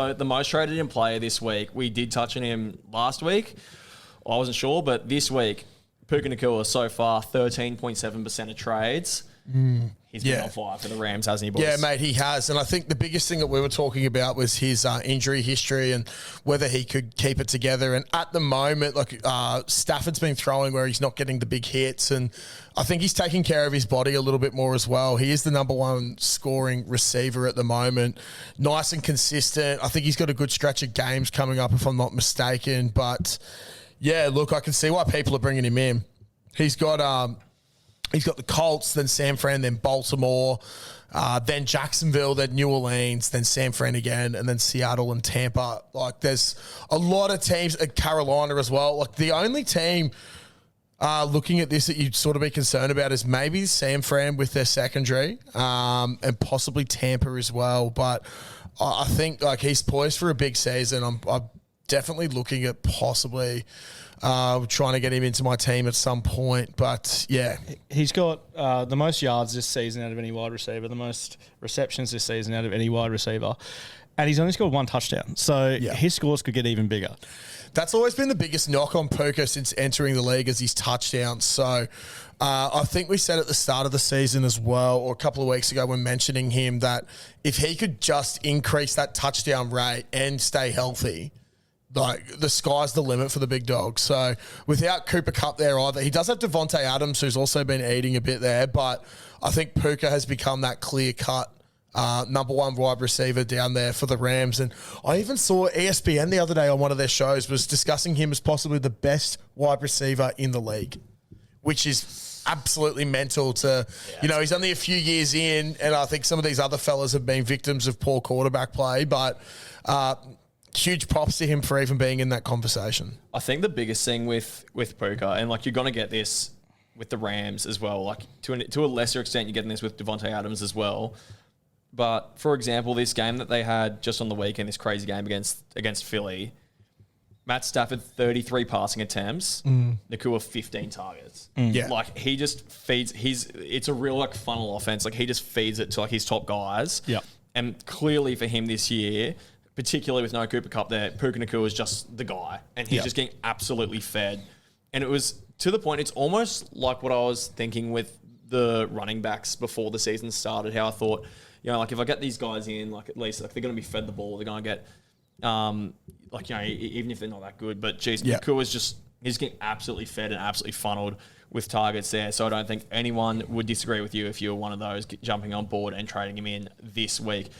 So the most traded in player this week, we did touch on him last week. I wasn't sure, but this week, Puka Nacua so far, 13.7% of trades. He's been on fire for the Rams, hasn't he, boys? Yeah, mate, he has. And I think the biggest thing that we were talking about was his injury history and whether he could keep it together. And at the moment, Stafford's been throwing where he's not getting the big hits. And I think he's taking care of his body a little bit more as well. He is the number one scoring receiver at the moment. Nice and consistent. I think he's got a good stretch of games coming up, if I'm not mistaken. But, yeah, look, I can see why people are bringing him in. He's got the Colts, then San Fran, then Baltimore, then Jacksonville, then New Orleans, then San Fran again, and then Seattle and Tampa. Like, there's a lot of teams at Carolina as well. Like, the only team looking at this that you'd sort of be concerned about is maybe San Fran with their secondary, and possibly Tampa as well. But I think, like, he's poised for a big season. I'm definitely looking at possibly trying to get him into my team at some point. But, yeah. He's got the most yards this season out of any wide receiver, the most receptions this season out of any wide receiver, and he's only scored one touchdown. So his scores could get even bigger. That's always been the biggest knock on Puka since entering the league, is his touchdowns. So I think we said at the start of the season as well, or a couple of weeks ago when mentioning him, that if he could just increase that touchdown rate and stay healthy, like, the sky's the limit for the big dog. So without Cooper Cupp there either, he does have Devontae Adams, who's also been eating a bit there, but I think Puka has become that clear-cut number one wide receiver down there for the Rams. And I even saw ESPN the other day on one of their shows was discussing him as possibly the best wide receiver in the league, which is absolutely mental to, he's only a few years in, and I think some of these other fellas have been victims of poor quarterback play, but huge props to him for even being in that conversation. I think the biggest thing with Puka, and like, you're going to get this with the Rams as well, like to a lesser extent, you're getting this with Devontae Adams as well. But for example, this game that they had just on the weekend, this crazy game against Philly, Matt Stafford 33 passing attempts, Nacua 15 targets. Yeah, like, he just feeds it's a real like funnel offense. Like, he just feeds it to like his top guys. Yeah, and clearly for him this year, particularly with no Cooper Cupp there, Puka Nacua is just the guy, and he's just getting absolutely fed. And it was to the point, it's almost like what I was thinking with the running backs before the season started, how I thought, like, if I get these guys in, like, at least like they're going to be fed the ball, they're going to get, even if they're not that good, but geez, Nacua's he's getting absolutely fed and absolutely funneled with targets there. So I don't think anyone would disagree with you if you were one of those jumping on board and trading him in this week.